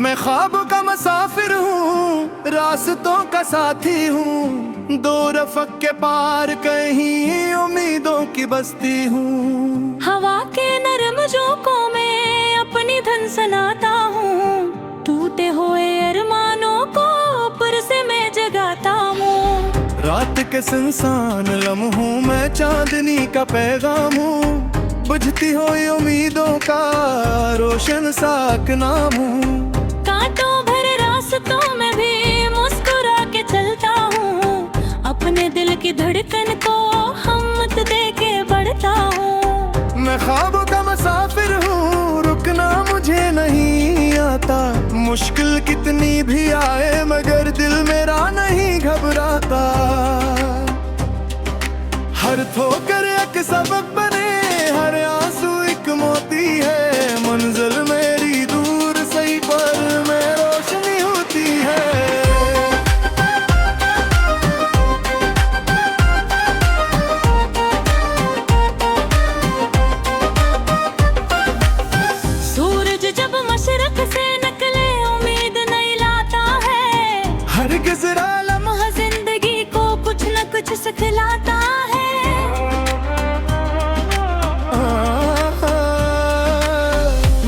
मैं ख्वाब का मुसाफिर हूँ, रास्तों का साथी हूँ, दो रफ़क़ के पार कहीं उम्मीदों की बस्ती हूँ। हवा के नरम झोंकों में अपनी धुन सुनाता हूँ, टूटे हुए अरमानों को फिर से मैं जगाता हूँ। रात के सुनसान लम्हों में चांदनी का पैगाम हूँ, बुझती हुई उम्मीदों का रोशन साक नाम हूँ। कांटों भरे रास्तों में भी मुस्कुरा के चलता हूँ, अपने दिल की धड़कन को हिम्मत दे के बढ़ता हूँ। मैं ख्वाब का मुसाफिर हूँ, रुकना मुझे नहीं आता, मुश्किल कितनी भी आए मगर दिल मेरा नहीं घबराता। हर ठोकर एक सबक बने, हर आंसू एक मोती है, मंजिल मेरी दूर सही पर मैं रोशनी होती है। सूरज जब मशरक से निकले उम्मीद नहीं लाता है, हरगिज़ लम्हा जिंदगी को कुछ न कुछ सिखलाता है।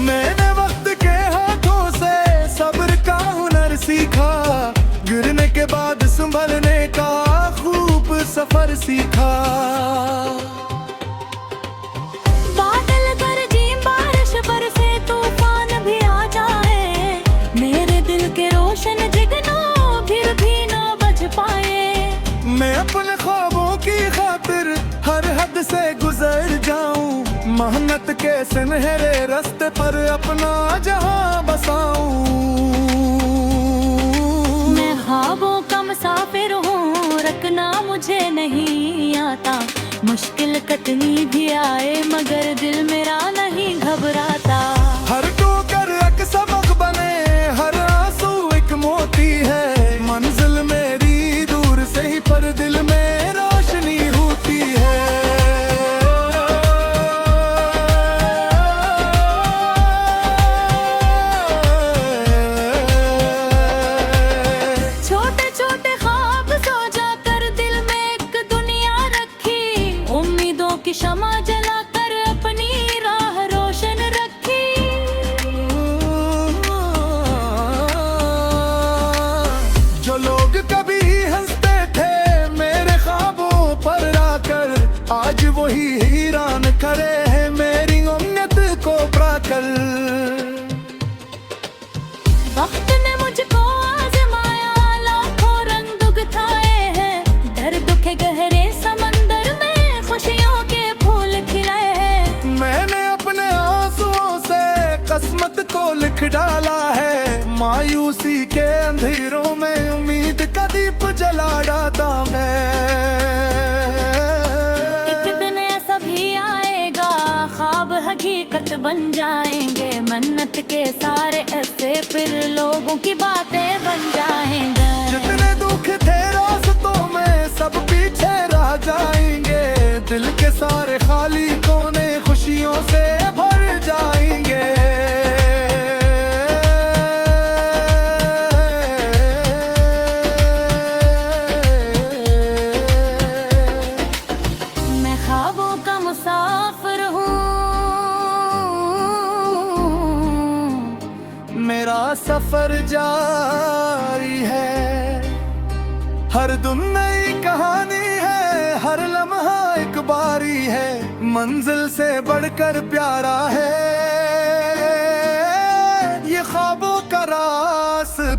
मैंने वक्त के हाथों से सब्र का हुनर सीखा, गिरने के बाद संभलने का खूब सफर सीखा। बादल गरजे बारिश बरसे तूफान भी आ जाए, मेरे दिल के रोशन जिगनों फिर भी ना बच पाए। मैं अपने ख्वाबों की खातिर हर हद से गुजर जाऊं, मेहनत के सुनहरे रास्ते पर अपना जहां बसाऊं। मैं ख्वाबों का मुसाफिर हूँ, रखना मुझे नहीं आता, मुश्किल कितनी भी आए मगर दिल मेरा नहीं घबराता। हर ठोकर एक सबक बने, हर आंसू एक मोती है, मंजिल मेरी दूर से ही पर दिल में रोशनी होती है। छोटे छोटे ख्वाब सो जाकर दिल में एक दुनिया रखी, उम्मीदों की शमा जलाकर अपनी राह रोशन रखी। जो लोग कभी हंसते थे मेरे ख्वाबों पर आकर, आज वही हैरान करे है मेरी उम्मीद को पाकर। वक्त ने मुझको आजमाया, लाखों रंग दुगताए हैं, दर्द के गहरे समंदर में खुशियों के फूल खिलाए हैं। मैंने अपने आंसुओं से किस्मत को लिख डाला है, मायूसी के अंधेरों में उम्मीद का दीप जला डालता मैं। एक दिन ऐसा भी आएगा, ख्वाब हकीकत बन जाएंगे, मन्नत के सारे ऐसे फिर लोगों की बातें बन जाएंगे। जितने दुख थे रास्तों में सब पीछे रह जाएंगे, दिल के सारे खाली कोने खुशियों से भर जाएंगे। मैं ख्वाबों का मुसाफिर हूँ, मेरा सफर जारी है, हर दिन नई कहानी है, हर लम्हा एक बारी है, मंजिल से बढ़कर प्यारा है ये ख्वाबों का रास्ता।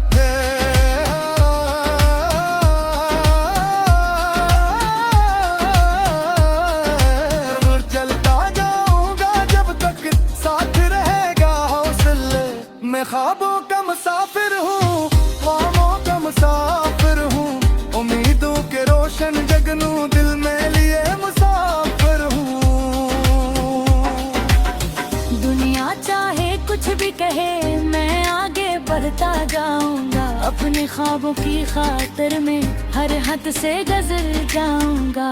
चलता जाऊंगा जब तक साथ रहेगा हौसले, मैं ख्वाबों का मुसाफिर हूँ, ख्वाबों का मुसाफिर हूँ, उम्मीदों के रोशन जगनू दिल में लिए मुसाफिर हूँ। दुनिया चाहे कुछ भी कहे मैं आगे बढ़ता जाऊंगा, अपने ख्वाबों की खातिर में हर हद से गुजर जाऊंगा।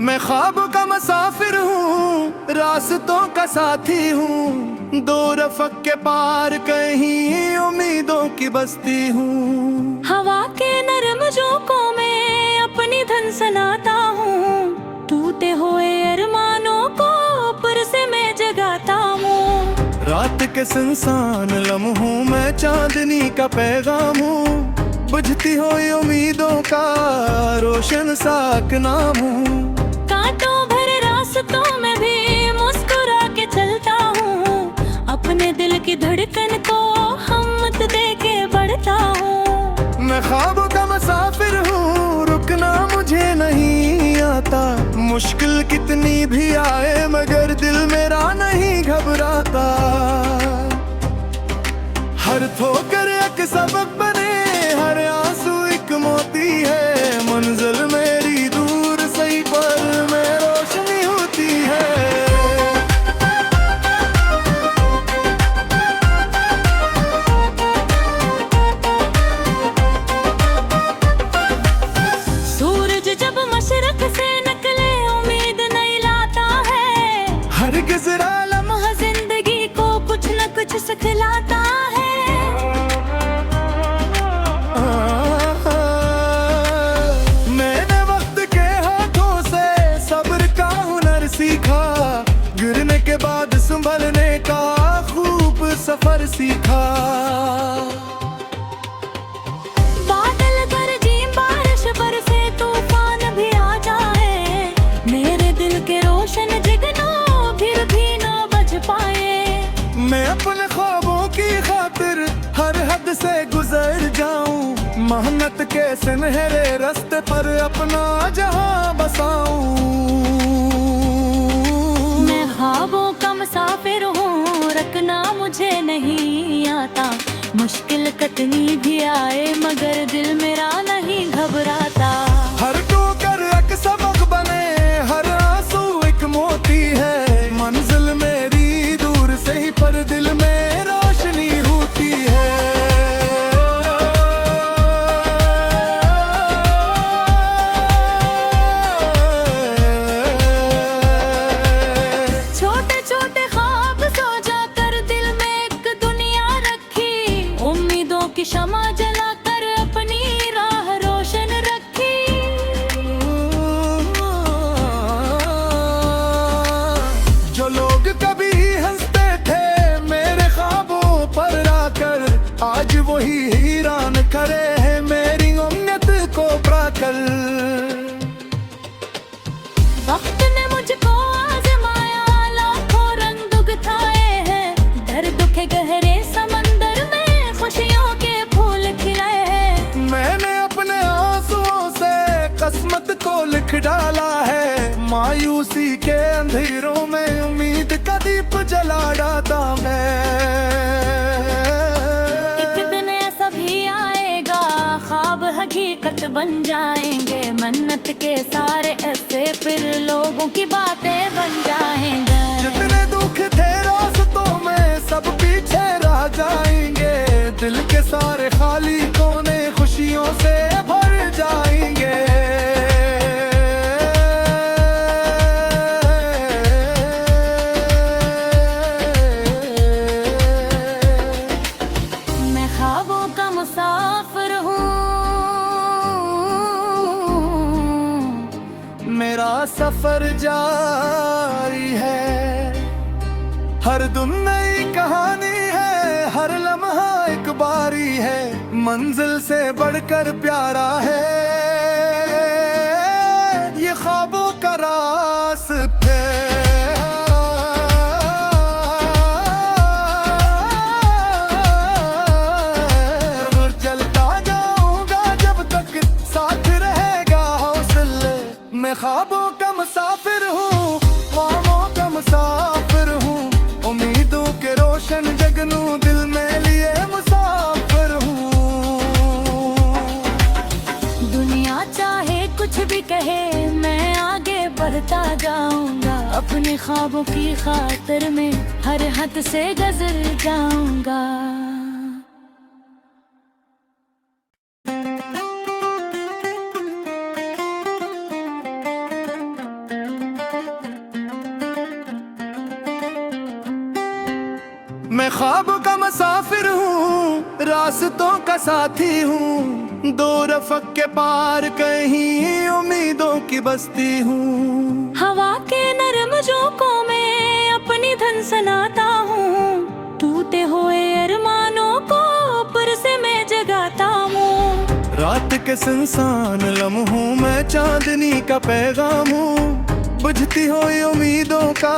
मैं ख्वाब का मुसाफिर हूँ, रास्तों का साथी हूँ, दो रफ़क़ के पार कहीं उम्मीदों की बस्ती हूँ। हवा के नरम झोंकों में अपनी धुन सुनाता हूँ, टूटे हुए अरमानों को फिर से मैं जगाता हूँ। रात के सुनसान लम्हों में चांदनी का पैगाम हूँ, बुझती हुई उम्मीदों का रोशन साक नाम हूँ। कांटों भरे रास्तों में भी मुस्कुरा के चलता हूँ, अपने दिल की धड़कन को हिम्मत दे के बढ़ता हूँ। मैं ख्वाब का मुसाफिर हूँ, रुकना मुझे नहीं आता, मुश्किल कितनी भी आए मगर दिल मेरा नहीं घबराता। हर ठोकर एक सबक बने, हर आंसू एक मोती है, मंजिल मेरी दूर सही पर मैं रोशनी होती है। सूरज जब मशरक से निकले उम्मीद नहीं लाता है, हरगिज़ लम्हा जिंदगी को कुछ न कुछ सिखलाता है। मैंने वक्त के हाथों से सब्र का हुनर सीखा, गिरने के बाद संभलने का खूब सफर सीखा। बादल गरजे बारिश बरसे तूफान भी आ जाए, मेरे दिल के रोशन जिगनों फिर भी ना बच पाए। मैं अपने ख्वाबों की खातिर हर हद से गुजर जाऊं, मेहनत के सुनहरे रास्ते पर अपना जहां बसाऊं। मैं ख्वाबों का मुसाफिर हूँ, रखना मुझे नहीं आता, मुश्किल कितनी भी आए मगर दिल मेरा नहीं घबराता। हर ठोकर एक सबक बने, हर आंसू एक मोती है, मंजिल मेरी दूर से ही पर दिल में रोशनी होती है। छोटे छोटे ख्वाब सो जाकर दिल में एक दुनिया रखी, उम्मीदों की शमा जलाकर अपनी राह रोशन रखी। जो लोग कभी हंसते थे मेरे ख्वाबों पर आकर, आज वही हैरान करे हैं मेरी उम्मीद को पाकर। वक्त ने मुझको आजमाया, लाखों रंग दुगताए हैं, दर्द के गहरे समंदर में खुशियों के फूल खिलाए हैं। मैंने अपने आंसुओं से किस्मत को लिख डाला है, मायूसी के अंधेरों में उम्मीद का दीप जला डालता मैं। एक दिन ऐसा भी आएगा, ख्वाब हकीकत बन जाएंगे, मन्नत के सारे ऐसे फिर लोगों की बातें बन जाएंगे। जितने दुख थे रास्तों में सब पीछे रह जाएंगे, दिल के सारे खाली कोने खुशियों से भर जाएंगे। मैं ख्वाबों का मुसाफिर हूँ, मेरा सफर जारी है, हर दिन नई कहानी है, हर लम्हा एक बारी है, मंजिल से बढ़कर प्यारा है ये ख्वाबों का रास्ता। चलता जाऊंगा जब तक साथ रहेगा हौसले, मैं ख्वाबों का मुसाफिर हूँ, ख्वाबों का मुसाफिर हूँ, उम्मीदों के रोशन जगनू दिल में लिए मुसाफिर हूँ। दुनिया चाहे कुछ भी कहे मैं आगे बढ़ता जाऊंगा, अपने ख्वाबों की खातिर में हर हद से गुजर जाऊंगा। मैं ख्वाब का मुसाफिर हूँ, रास्तों का साथी हूँ, दो रफ़क़ के पार कहीं उम्मीदों की बस्ती हूँ। हवा के नरम झोंकों में अपनी धुन सुनाता हूँ, टूटे हुए अरमानों को ऊपर से मैं जगाता हूँ। रात के सुनसान लम्हों में चांदनी का पैगाम हूँ, बुझती हुई उम्मीदों का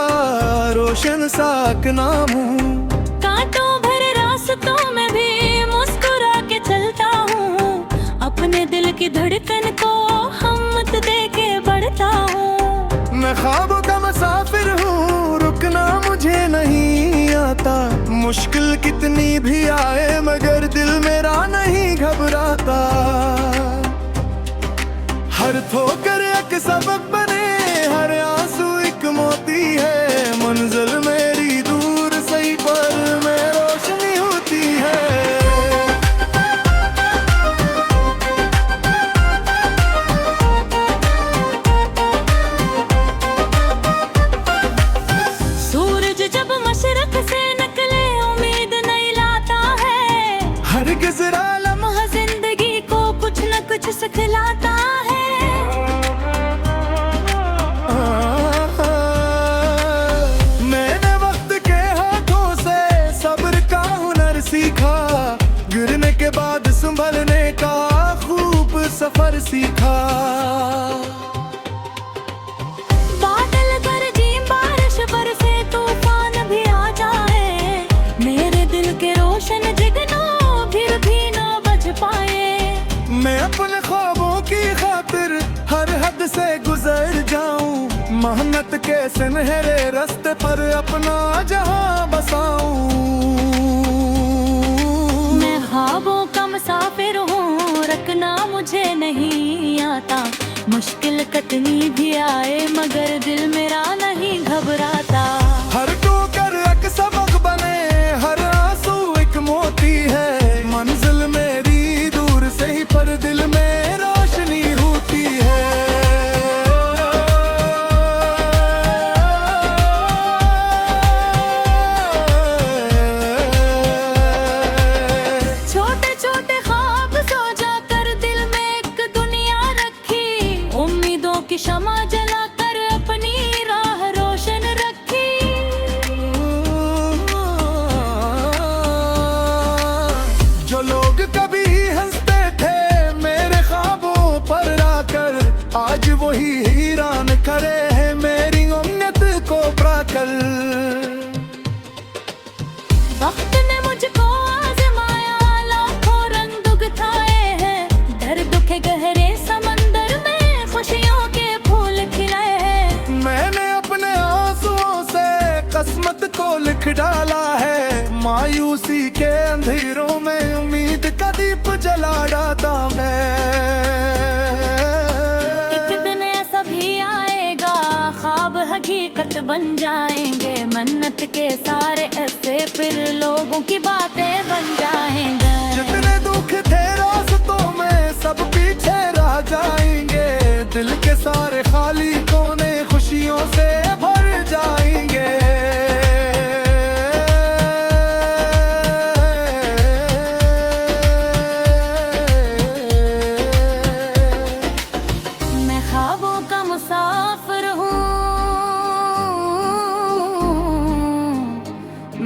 रोशन साक नाम हूँ। कांटों भरे रास्तों में भी मुस्कुरा के चलता हूँ, अपने दिल की धड़कन को हिम्मत दे के बढ़ता हूँ। मैं ख्वाबों का मुसाफिर हूँ, रुकना मुझे नहीं आता, मुश्किल कितनी भी आए मगर दिल मेरा नहीं घबराता। हर ठोकर एक सबक बने, हर आंसू एक मोती है, मंजिल मेरी दूर सही पर मैं रोशनी होती है। सूरज जब मशरक से निकले उम्मीद नहीं लाता है, हर गुजरा लम्हा जिंदगी को कुछ न कुछ सिखलाता है। मैंने वक्त के हाथों से सब्र का हुनर सीखा, गिरने के बाद संभलने का खूब सफर सीखा। बादल गरजे बारिश बरसे तूफान भी आ जाए, मेरे दिल के रोशन जिगनों फिर भी ना बच पाए। मैं अपने ख्वाबों की खातिर हर हद से गुजर जाऊं, मेहनत के सुनहरे रास्ते पर अपना जहां बसाऊं। मैं ख्वाबों का मुसाफिर हूँ, रखना मुझे नहीं आता, मुश्किल कितनी भी आए मगर दिल मेरा नहीं घबराता। हर ठोकर एक सबक बने, हर आंसू एक मोती है, मंजिल मेरी दूर से ही पर दिल में रोशनी होती है। छोटे छोटे ख्वाब सो जाकर दिल में एक दुनिया रखी, उम्मीदों की शमा जलाकर अपनी राह रोशन रखी। जो लोग कभी हंसते थे मेरे ख्वाबों पर आकर, आज वही हैरान करे हैं मेरी उम्मीद को पाकर। वक्त ने मुझको आजमाया, लाखों रंग दुगताए हैं, दर्द के गहरे समंदर में खुशियों के फूल खिलाए हैं। मैंने अपने आंसुओं से किस्मत को लिख डाला है, मायूसी के अंधेरों में उम्मीद का दीप जला डालता मैं। एक दिन ऐसा भी आएगा, ख्वाब हकीकत बन जाएंगे, मन्नत के सारे ऐसे फिर लोगों की बातें बन जाएंगे। जितने दुख थे रास्तों में सब पीछे रह जाएंगे, दिल के सारे खाली कोने खुशियों से भर जाएंगे। मैं ख्वाबों का मुसाफिर हूँ,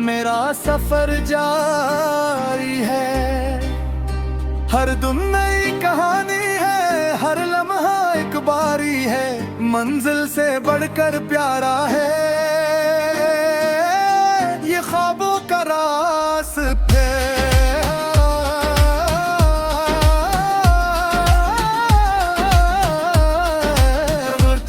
मेरा सफर जारी है, हर दिन नई कहानी है, हर लम्हा एक बारी है, मंजिल से बढ़कर प्यारा है ये ख्वाबों का रास्ता।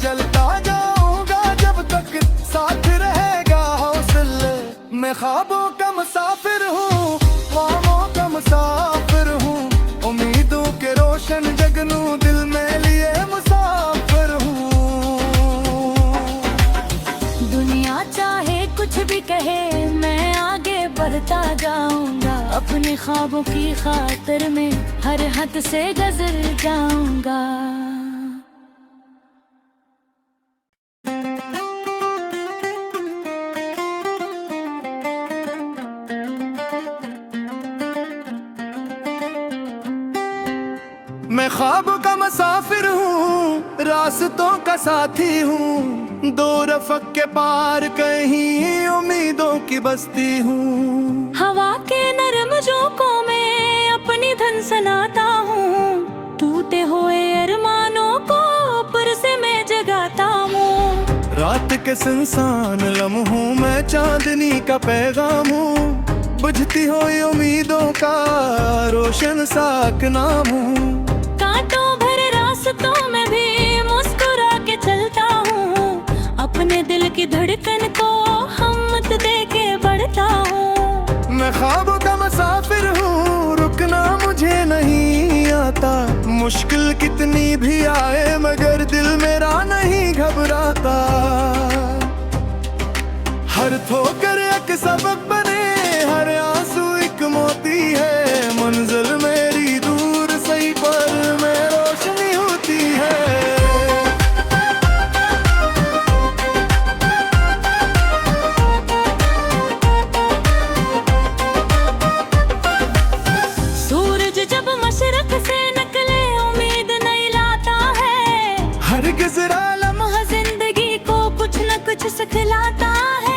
चलता जाऊंगा जब तक साथ रहेगा हौसले, मैं ख्वाबों का मुसाफिर हूँ, ख्वाबों का मुसाफिर हूँ, उम्मीदों के रोशन जगनू दिल में लिए मुसाफिर हूँ। दुनिया चाहे कुछ भी कहे मैं आगे बढ़ता जाऊंगा, अपने ख्वाबों की खातिर में हर हद से गुजर जाऊंगा। ख्वाब का मुसाफिर हूँ, रास्तों का साथी हूँ, दो रफ़क़ के पार कहीं उम्मीदों की बस्ती हूँ। हवा के नरम झोंकों में अपनी धुन सुनाता हूँ, टूटे हुए अरमानों को ऊपर से मैं जगाता हूँ। रात के सुनसान लम्हों में चांदनी का पैगाम हूँ, बुझती हुई उम्मीदों का रोशन साक नाम हूँ। कांटों भरे रास्तों में भी मुस्कुरा के चलता हूँ, अपने दिल की धड़कन को हिम्मत दे के बढ़ता हूँ। मैं ख्वाबों का मुसाफिर हूँ, रुकना मुझे नहीं आता, मुश्किल कितनी भी आए मगर दिल मेरा नहीं घबराता। हर ठोकर एक सबक बने, हर आंसू एक मोती है, मंजिल मेरी दूर सही पर मैं रोशनी होती है। सूरज जब मशरक से निकले उम्मीद नहीं लाता है, हर गुजरा लम्हा जिंदगी को कुछ न कुछ सिखलाता है।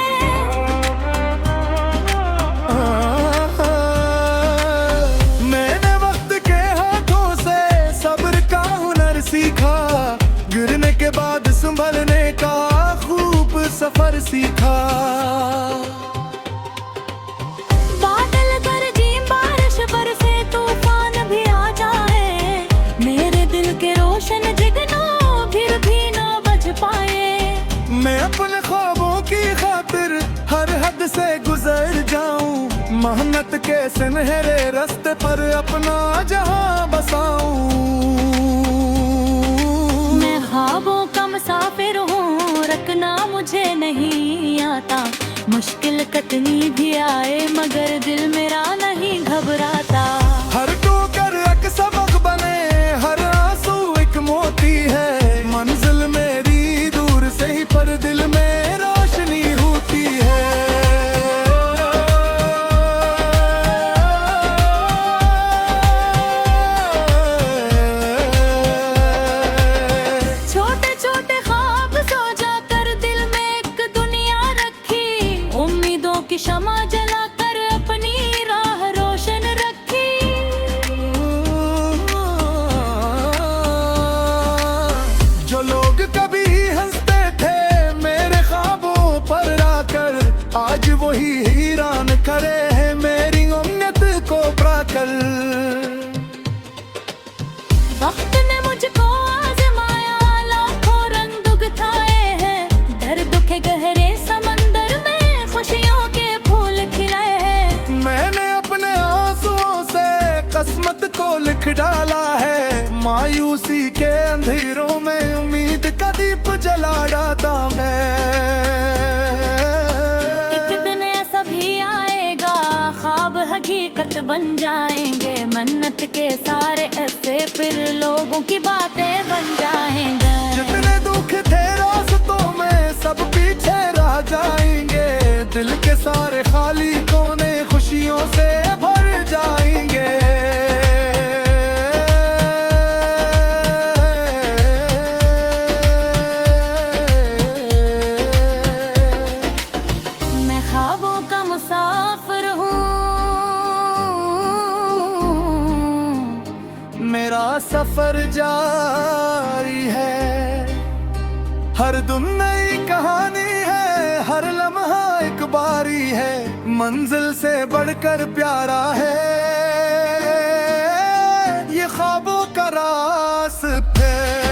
मैंने वक्त के हाथों से सब्र का हुनर सीखा, गिरने के बाद संभलने का खूब सफर सीखा। बादल गरजे बारिश बरसे तूफान भी आ जाए, मेरे दिल के रोशन जगनों फिर भी ना बच पाए। मैं अपने ख्वाबों की खातिर हर हद से गुजर जाऊं, मेहनत के सुनहरे रास्ते पर अपना जहां बसाऊं। मैं ख्वाबों का मुसाफिर हूँ, रखना मुझे नहीं आता, मुश्किल कितनी भी आए मगर दिल मेरा नहीं घबराता। हर ठोकर एक सबक बने, हर आंसू एक मोती है, मंजिल मेरी दूर से ही पर दिल में रोशनी होती है। छोटे छोटे ख्वाब सो जाकर दिल में एक दुनिया रखी, उम्मीदों की शमा जलाकर अपनी राह रोशन रखी। जो लोग कभी हंसते थे मेरे ख्वाबों पर आकर, आज वही हैरान करे हैं मेरी उम्मीद को पाकर। वक्त ने मुझको आजमाया, लाखों रंग दुगताए हैं, दर्द के गहरे समंदर में खुशियों के फूल खिलाए हैं। मैंने अपने आंसुओं से किस्मत को लिख डाला है, मायूसी के अंधेरों में उम्मीद का दीप जला डाला मैं। एक दिन ऐसा भी आएगा, ख्वाब हकीकत बन जाएंगे, मन्नत के सारे ऐसे फिर लोगों की बातें बन जाएंगे। जितने दुख थे रास्तों में सब पीछे रह जाएंगे, दिल के सारे खाली कोने खुशियों से भर जाएंगे। मैं ख्वाबों का मुसाफिर हूँ, मेरा सफर जारी है, हर दिन नई कहानी है, हर लम्हा एक बारी है, मंजिल से बढ़कर प्यारा है ये ख्वाबों का रास्ता है।